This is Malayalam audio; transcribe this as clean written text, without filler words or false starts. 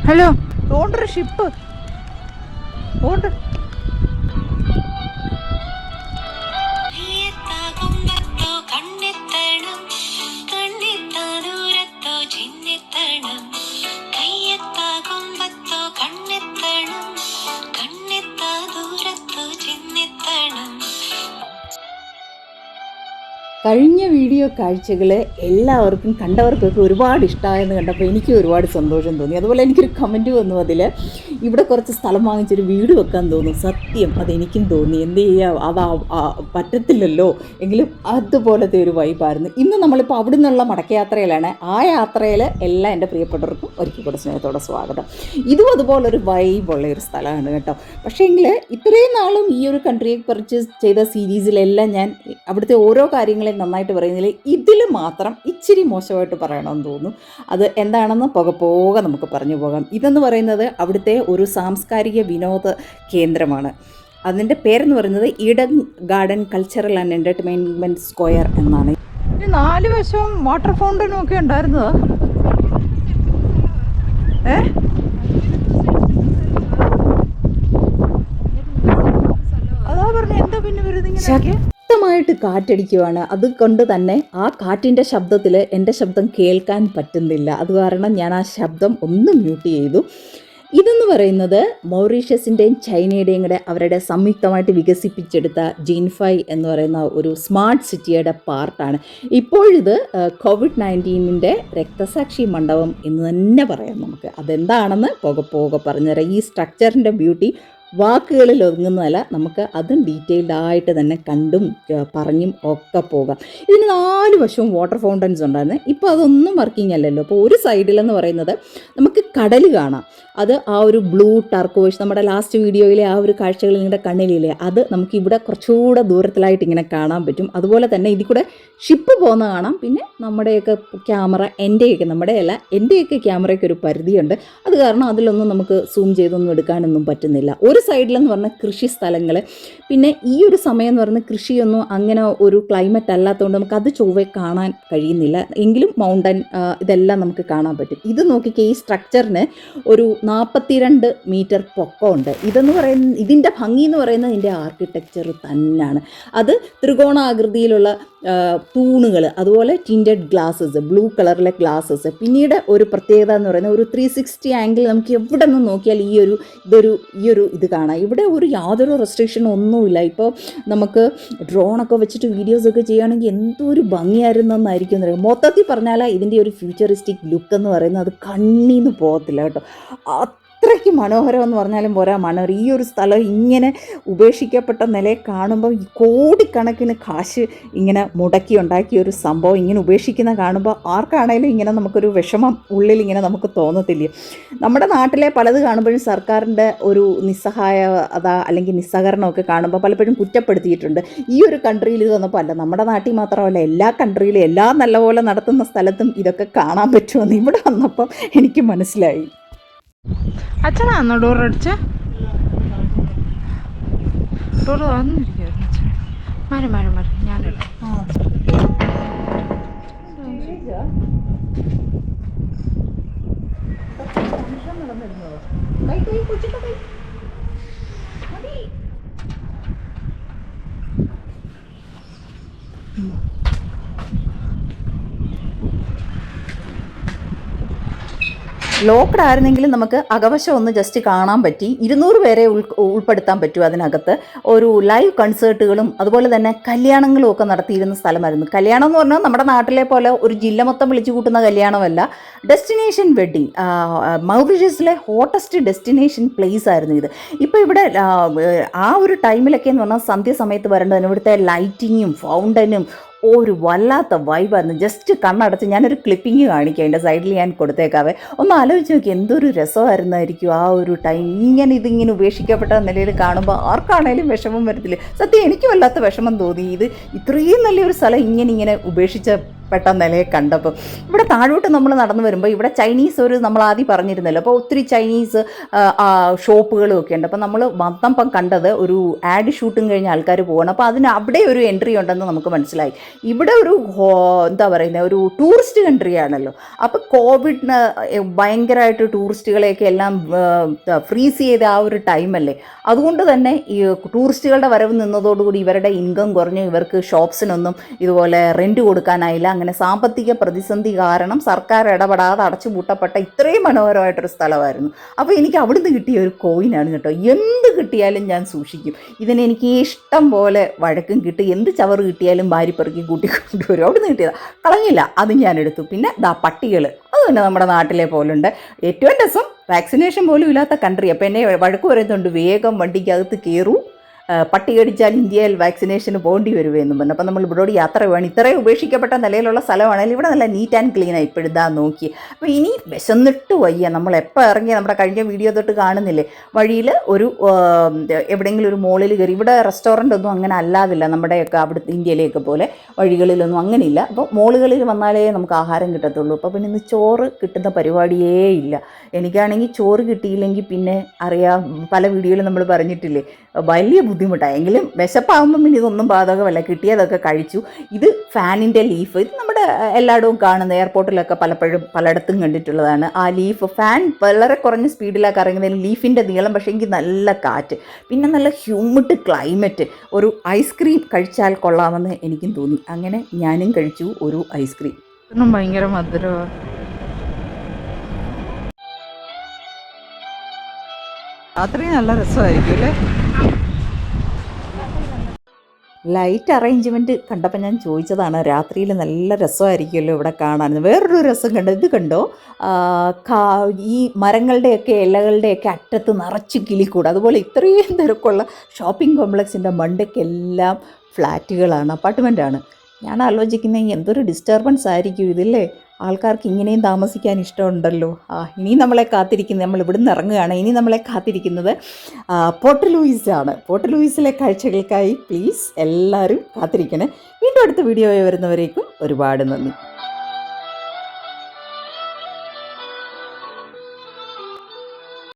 ഹലോ, ഓണ്ടൊരു ഷിപ്പ് ഓണ്ട്. കഴിഞ്ഞ വീഡിയോ കാഴ്ചകൾ എല്ലാവർക്കും കണ്ടവർക്കൊക്കെ ഒരുപാട് ഇഷ്ടമായെന്ന് കണ്ടപ്പോൾ എനിക്ക് ഒരുപാട് സന്തോഷം തോന്നി. അതുപോലെ എനിക്കൊരു കമൻറ്റ് വന്നു, അതിൽ ഇവിടെ കുറച്ച് സ്ഥലം വാങ്ങിച്ചൊരു വീട് വെക്കാൻ തോന്നും. സത്യം അതെനിക്കും തോന്നി. എന്ത് ചെയ്യാം, അത് പറ്റത്തില്ലല്ലോ, എങ്കിലും അതുപോലത്തെ ഒരു വൈബായിരുന്നു. ഇന്ന് നമ്മളിപ്പോൾ അവിടെ നിന്നുള്ള മടക്കയാത്രയിലാണ്. ആ യാത്രയിൽ എല്ലാം എൻ്റെ പ്രിയപ്പെട്ടവർക്കും ഒരിക്കൽ കൂടെ സ്നേഹത്തോടെ സ്വാഗതം. ഇതും അതുപോലൊരു വൈബുള്ള ഒരു സ്ഥലമാണ് കേട്ടോ. പക്ഷേ എങ്കിൽ ഇത്രയും നാളും ഈ ഒരു കൺട്രിയെ പർച്ചേസ് ചെയ്ത സീരീസിലെല്ലാം ഞാൻ അവിടുത്തെ ഓരോ കാര്യങ്ങളെ നന്നായിട്ട് പറയുന്നില്ല, ഇതിൽ മാത്രം ഇച്ചിരി മോശമായിട്ട് പറയണമെന്ന് തോന്നുന്നു. അത് എന്താണെന്ന് പോകെ നമുക്ക് പറഞ്ഞു പോകാം. ഇതെന്ന് പറയുന്നത് അവിടുത്തെ ഒരു സാംസ്കാരിക വിനോദ കേന്ദ്രമാണ്. അതിൻ്റെ പേരെന്ന് പറയുന്നത് Eden garden cultural and entertainment square എന്നാണ്. 4 വശവും വാട്ടർ ഫൗണ്ടനും ഒക്കെ ഉണ്ടായിരുന്നത്. അതാ പറഞ്ഞ എന്താ പിന്നെ വരുന്നിങ്ങനെ ശക്തമായിട്ട് കാറ്റടിക്കുവാണ്. അതുകൊണ്ട് തന്നെ ആ കാറ്റിൻ്റെ ശബ്ദത്തിൽ എൻ്റെ ശബ്ദം കേൾക്കാൻ പറ്റുന്നില്ല. അത് കാരണം ഞാൻ ആ ശബ്ദം ഒന്ന് മ്യൂട്ട് ചെയ്തു. ഇതെന്ന് പറയുന്നത് മൗറീഷ്യസിൻ്റെയും ചൈനയുടെയും കൂടെ അവരുടെ സംയുക്തമായിട്ട് വികസിപ്പിച്ചെടുത്ത ജീൻഫൈ എന്ന് പറയുന്ന ഒരു സ്മാർട്ട് സിറ്റിയുടെ പാർട്ടാണ്. ഇപ്പോഴിത് COVID-19 രക്തസാക്ഷി മണ്ഡപം എന്ന് തന്നെ പറയാം നമുക്ക്. അതെന്താണെന്ന് പോകെ പറഞ്ഞുതരാം. ഈ സ്ട്രക്ചറിൻ്റെ ബ്യൂട്ടി വാക്കുകളിൽ ഒതുങ്ങുന്നതല്ല, നമുക്ക് അതും ഡീറ്റെയിൽഡ് ആയിട്ട് തന്നെ കണ്ടും പറഞ്ഞും ഒക്കെ പോകാം. ഇതിന് 4 വശവും വാട്ടർ ഫൗണ്ടൻസ് ഉണ്ടായിരുന്നു. ഇപ്പോൾ അതൊന്നും വർക്കിംഗ് അല്ലല്ലോ. അപ്പോൾ ഒരു സൈഡിലെന്ന് പറയുന്നത് നമുക്ക് കടൽ കാണാം. അത് ആ ഒരു ബ്ലൂ ടർക്കോയിഷ്, നമ്മുടെ ലാസ്റ്റ് വീഡിയോയിലെ ആ ഒരു കാഴ്ചകൾ നിങ്ങളുടെ കണ്ണിലില്ലേ, അത് നമുക്കിവിടെ കുറച്ചുകൂടെ ദൂരത്തിലായിട്ട് ഇങ്ങനെ കാണാൻ പറ്റും. അതുപോലെ തന്നെ ഇതിൽ കൂടെ ഷിപ്പ് പോകുന്ന കാണാം. പിന്നെ നമ്മുടെയൊക്കെ ക്യാമറ, എൻ്റെയൊക്കെ ക്യാമറയ്ക്ക് ഒരു പരിധിയുണ്ട്. അത് കാരണം അതിലൊന്നും നമുക്ക് സൂം ചെയ്തൊന്നും എടുക്കാനൊന്നും പറ്റുന്നില്ല. ഒരു സൈഡിലെന്ന് പറഞ്ഞാൽ കൃഷി സ്ഥലങ്ങൾ. പിന്നെ ഈ ഒരു സമയം എന്ന് പറഞ്ഞാൽ കൃഷിയൊന്നും അങ്ങനെ ഒരു ക്ലൈമറ്റ് അല്ലാത്തതുകൊണ്ട് നമുക്ക് അത് ചൊവ്വേ കാണാൻ കഴിയുന്നില്ല. എങ്കിലും മൗണ്ടൻ ഇതെല്ലാം നമുക്ക് കാണാൻ പറ്റും. ഇത് നോക്കിക്കേ, ഈ സ്ട്രക്ചറിന് ഒരു 42 മീറ്റർ പൊക്കമുണ്ട്. ഇതിൻ്റെ ഭംഗി എന്ന് പറയുന്നത് ഇതിൻ്റെ ആർക്കിടെക്ചർ തന്നെയാണ്. അത് ത്രികോണാകൃതിയിലുള്ള തൂണുകൾ, അതുപോലെ ടിൻറ്റഡ് ഗ്ലാസ്സസ്, ബ്ലൂ കളറിലെ ഗ്ലാസ്സസ്. പിന്നീട് ഒരു പ്രത്യേകത എന്ന് പറയുന്നത് ഒരു 360 ആംഗിൾ നമുക്ക് എവിടെ നിന്ന് നോക്കിയാൽ ഈ ഒരു ഇത് കാണാം. ഇവിടെ യാതൊരു റെസ്ട്രിക്ഷനും ഒന്നുമില്ല. ഇപ്പോൾ നമുക്ക് ഡ്രോണൊക്കെ വെച്ചിട്ട് വീഡിയോസൊക്കെ ചെയ്യുകയാണെങ്കിൽ എന്തൊരു ഭംഗിയായിരുന്നെന്നായിരിക്കും അറിയാം. മൊത്തത്തിൽ പറഞ്ഞാൽ ഇതിൻ്റെ ഒരു ഫ്യൂച്ചറിസ്റ്റിക് ലുക്ക് എന്ന് പറയുന്നത് അത് കണ്ണീന്ന് പോകത്തില്ല കേട്ടോ. അത്രയ്ക്ക് മനോഹരം എന്ന് പറഞ്ഞാലും പോരാ, മനോഹരം. ഈ ഒരു സ്ഥലം ഇങ്ങനെ ഉപേക്ഷിക്കപ്പെട്ട നിലയെ കാണുമ്പോൾ ഈ കോടിക്കണക്കിന് കാശ് ഇങ്ങനെ മുടക്കി ഉണ്ടാക്കിയ ഒരു സംഭവം ഇങ്ങനെ ഉപേക്ഷിക്കുന്ന കാണുമ്പോൾ ആർക്കാണേലും ഇങ്ങനെ നമുക്കൊരു വിഷമം ഉള്ളിൽ ഇങ്ങനെ നമുക്ക് തോന്നത്തില്ല. നമ്മുടെ നാട്ടിലെ പലത് കാണുമ്പോഴും സർക്കാരിൻ്റെ ഒരു നിസ്സഹായത അല്ലെങ്കിൽ നിസ്സഹകരണമൊക്കെ കാണുമ്പോൾ പലപ്പോഴും കുറ്റപ്പെടുത്തിയിട്ടുണ്ട്. ഈ ഒരു കൺട്രിയിൽ ഇത് വന്നപ്പോൾ അല്ല, നമ്മുടെ നാട്ടിൽ മാത്രമല്ല, എല്ലാ കൺട്രിയിലും എല്ലാം നല്ലപോലെ നടത്തുന്ന സ്ഥലത്തും ഇതൊക്കെ കാണാൻ പറ്റുമെന്ന് ഇവിടെ വന്നപ്പം എനിക്ക് മനസ്സിലായി. അച്ഛനാന്നോ ഡോർ അടിച്ച്? ഡോർ തുറന്നിരിക്കുവായിരുന്നു അച്ഛൻ. മാറി ഞാനിടാം. ലോക്ക്ഡ് ആയിരുന്നെങ്കിലും നമുക്ക് അകവശം ഒന്ന് ജസ്റ്റ് കാണാൻ പറ്റി. 200 പേരെ ഉൾപ്പെടുത്താൻ പറ്റും അതിനകത്ത്. ഒരു ലൈവ് കൺസേർട്ടുകളും അതുപോലെ തന്നെ കല്യാണങ്ങളും ഒക്കെ നടത്തിയിരുന്ന സ്ഥലമായിരുന്നു. കല്യാണം എന്ന് പറഞ്ഞാൽ നമ്മുടെ നാട്ടിലെ പോലെ ഒരു ജില്ല മൊത്തം വിളിച്ചു കൂട്ടുന്ന കല്യാണമല്ല, ഡെസ്റ്റിനേഷൻ വെഡ്ഡിങ്. മൗറീഷ്യസിലെ ഹോട്ടസ്റ്റ് ഡെസ്റ്റിനേഷൻ പ്ലേസ് ആയിരുന്നു ഇത്. ഇപ്പോൾ ഇവിടെ ആ ഒരു ടൈമിലൊക്കെ എന്ന് പറഞ്ഞാൽ സന്ധ്യാസമയത്ത് വരേണ്ടതിന് ഇവിടുത്തെ ലൈറ്റിങ്ങും ഫൗണ്ടനും ഒരു വല്ലാത്ത വൈബായിരുന്നു. ജസ്റ്റ് കണ്ണടച്ച് ഞാനൊരു ക്ലിപ്പിങ് കാണിക്കാം, എൻ്റെ സൈഡിൽ ഞാൻ കൊടുത്തേക്കാവേ. ഒന്ന് ആലോചിച്ച് നോക്കി, എന്തൊരു രസമായിരുന്നായിരിക്കും ആ ഒരു ടൈം. ഇതിങ്ങനെ ഉപേക്ഷിക്കപ്പെട്ട നിലയിൽ കാണുമ്പോൾ ആർക്കാണേലും വിഷമം വരത്തില്ല. സത്യം എനിക്ക് വല്ലാത്ത വിഷമം തോന്നി. ഇത് ഇത്രയും നല്ലൊരു സ്ഥലം ഇങ്ങനെ ഉപേക്ഷിച്ച പെട്ടെന്ന് നിലയെ കണ്ടപ്പോൾ. ഇവിടെ താഴോട്ട് നമ്മൾ നടന്നു വരുമ്പോൾ ഇവിടെ ചൈനീസ് നമ്മൾ ആദ്യം പറഞ്ഞിരുന്നല്ലോ, അപ്പോൾ ഒത്തിരി ചൈനീസ് ഷോപ്പുകളും ഒക്കെ ഉണ്ട്. അപ്പോൾ നമ്മൾ വന്നപ്പം കണ്ടത് ഒരു ആഡ് ഷൂട്ടും കഴിഞ്ഞ ആൾക്കാർ പോകണം. അപ്പോൾ അതിന് അവിടെ ഒരു എൻട്രി ഉണ്ടെന്ന് നമുക്ക് മനസ്സിലായി. ഇവിടെ ഒരു എന്താ പറയുന്നത്, ഒരു ടൂറിസ്റ്റ് കൺട്രി ആണല്ലോ. അപ്പോൾ കോവിഡിന് ഭയങ്കരമായിട്ട് ടൂറിസ്റ്റുകളെയൊക്കെ എല്ലാം ഫ്രീസ് ചെയ്ത ആ ഒരു ടൈമല്ലേ, അതുകൊണ്ട് തന്നെ ഈ ടൂറിസ്റ്റുകളുടെ വരവ് നിന്നതോടുകൂടി ഇവരുടെ ഇൻകം കുറഞ്ഞു. ഇവർക്ക് ഷോപ്സിനൊന്നും ഇതുപോലെ റെൻറ്റ് കൊടുക്കാനായില്ല. അങ്ങനെ സാമ്പത്തിക പ്രതിസന്ധി കാരണം സർക്കാർ ഇടപെടാതെ അടച്ചുപൂട്ടപ്പെട്ട ഇത്രയും മനോഹരമായിട്ടൊരു സ്ഥലമായിരുന്നു. അപ്പോൾ എനിക്ക് അവിടുന്ന് കിട്ടിയ ഒരു കോയിനാണ് കേട്ടോ. എന്ത് കിട്ടിയാലും ഞാൻ സൂക്ഷിക്കും. ഇതിനെനിക്ക് ഇഷ്ടം പോലെ വഴക്കും കിട്ടി. എന്ത് ചവറ് കിട്ടിയാലും വാരിപ്പെറുക്കി കൂട്ടിക്കൊണ്ടുവരും. അവിടുന്ന് കിട്ടിയതാണ്, കളഞ്ഞില്ല, അത് ഞാൻ എടുത്തു. പിന്നെ പട്ടികൾ, അത് തന്നെ നമ്മുടെ നാട്ടിലെ പോലുണ്ട്. ഏറ്റവും രസം, വാക്സിനേഷൻ പോലും ഇല്ലാത്ത കൺട്രി. അപ്പോൾ എന്നെ വഴക്ക് പറയുന്നുണ്ട്, വേഗം വണ്ടിക്കകത്ത് കയറൂ, പട്ടി കടിച്ചാൽ ഇന്ത്യയിൽ വാക്സിനേഷന് പോകേണ്ടി വരുമെന്നും പറഞ്ഞു. അപ്പോൾ നമ്മൾ ഇവിടോട് യാത്ര വേണം. ഇത്രയും ഉപേക്ഷിക്കപ്പെട്ട നിലയിലുള്ള സ്ഥലമാണെങ്കിൽ ഇവിടെ നല്ല നീറ്റ് ആൻഡ് ക്ലീനായി ഇപ്പോഴും ഇതാ നോക്കി. അപ്പോൾ ഇനി വിശന്നിട്ട് വയ്യ. നമ്മൾ എപ്പോൾ ഇറങ്ങി, നമ്മുടെ കഴിഞ്ഞ വീഡിയോ തൊട്ട് കാണുന്നില്ലേ, വഴിയിൽ ഒരു എവിടെയെങ്കിലും ഒരു മോളിൽ കയറി. ഇവിടെ റെസ്റ്റോറൻ്റ് ഒന്നും അങ്ങനെ അല്ലാതില്ല, നമ്മുടെയൊക്കെ അവിടെ ഇന്ത്യയിലെയൊക്കെ പോലെ വഴികളിലൊന്നും അങ്ങനെയില്ല. അപ്പോൾ മോളുകളിൽ വന്നാലേ നമുക്ക് ആഹാരം കിട്ടത്തുള്ളൂ. അപ്പോൾ പിന്നെ ഇന്ന് ചോറ് കിട്ടുന്ന പരിപാടിയേ ഇല്ല. എനിക്കാണെങ്കിൽ ചോറ് കിട്ടിയില്ലെങ്കിൽ പിന്നെ അറിയാം, പല വീഡിയോയിലും നമ്മൾ പറഞ്ഞിട്ടില്ലേ, വലിയ ബുദ്ധിമുട്ടാണ്. എങ്കിലും വിശപ്പാകുമ്പം പിന്നെ ഇതൊന്നും ബാധകമല്ല, കിട്ടിയതൊക്കെ കഴിച്ചു. ഇത് ഫാനിൻ്റെ ലീഫ്, ഇത് നമ്മുടെ എല്ലായിടവും കാണുന്ന, എയർപോർട്ടിലൊക്കെ പലയിടത്തും കണ്ടിട്ടുള്ളതാണ്. ആ ലീഫ് ഫാൻ വളരെ കുറഞ്ഞ സ്പീഡിലാണ് കറങ്ങുന്നതിന് ലീഫിൻ്റെ നീളം, പക്ഷേ എങ്കിൽ നല്ല കാറ്റ്, പിന്നെ നല്ല ഹ്യൂമിഡ് ക്ലൈമറ്റ്. ഒരു ഐസ്ക്രീം കഴിച്ചാൽ കൊള്ളാമെന്ന് എനിക്കും തോന്നി. അങ്ങനെ ഞാനും കഴിച്ചു ഒരു ഐസ്ക്രീം. ഒന്നും ഭയങ്കര മധുരമാണ്. രാത്രി നല്ല രസമായിരിക്കും അല്ലേ. ലൈറ്റ് അറേഞ്ച്മെൻറ്റ് കണ്ടപ്പോൾ ഞാൻ ചോദിച്ചതാണ്, രാത്രിയിൽ നല്ല രസമായിരിക്കുമല്ലോ ഇവിടെ കാണാൻ. വേറൊരു രസം കണ്ടോ, ഇത് കണ്ടോ, ഈ മരങ്ങളുടെയൊക്കെ ഇലകളുടെയൊക്കെ അറ്റത്ത് നിറച്ച് കിളിക്കൂട്. അതുപോലെ ഇത്രയും തിരക്കുള്ള ഷോപ്പിംഗ് കോംപ്ലക്സിൻ്റെ മണ്ടയ്ക്കെല്ലാം ഫ്ലാറ്റുകളാണ്, അപ്പാർട്ട്മെൻറ്റാണ്. ഞാൻ ആലോചിക്കുന്നത് എന്തൊരു ഡിസ്റ്റർബൻസ് ആയിരിക്കും ഇതില്ലേ. ആൾക്കാർക്ക് ഇങ്ങനെയും താമസിക്കാൻ ഇഷ്ടമുണ്ടല്ലോ. ഇനി നമ്മളെ കാത്തിരിക്കുന്നത്, നമ്മൾ ഇവിടുന്ന് ഇറങ്ങുകയാണ്, ഇനി നമ്മളെ കാത്തിരിക്കുന്നത് പോർട്ട് ലൂയിസ് ആണ്. പോർട്ട് ലൂയിസിലെ കാഴ്ചകൾക്കായി പ്ലീസ് എല്ലാവരും കാത്തിരിക്കണേ. വീണ്ടും അടുത്ത വീഡിയോ വരുന്നവരേക്കും ഒരുപാട് നന്ദി.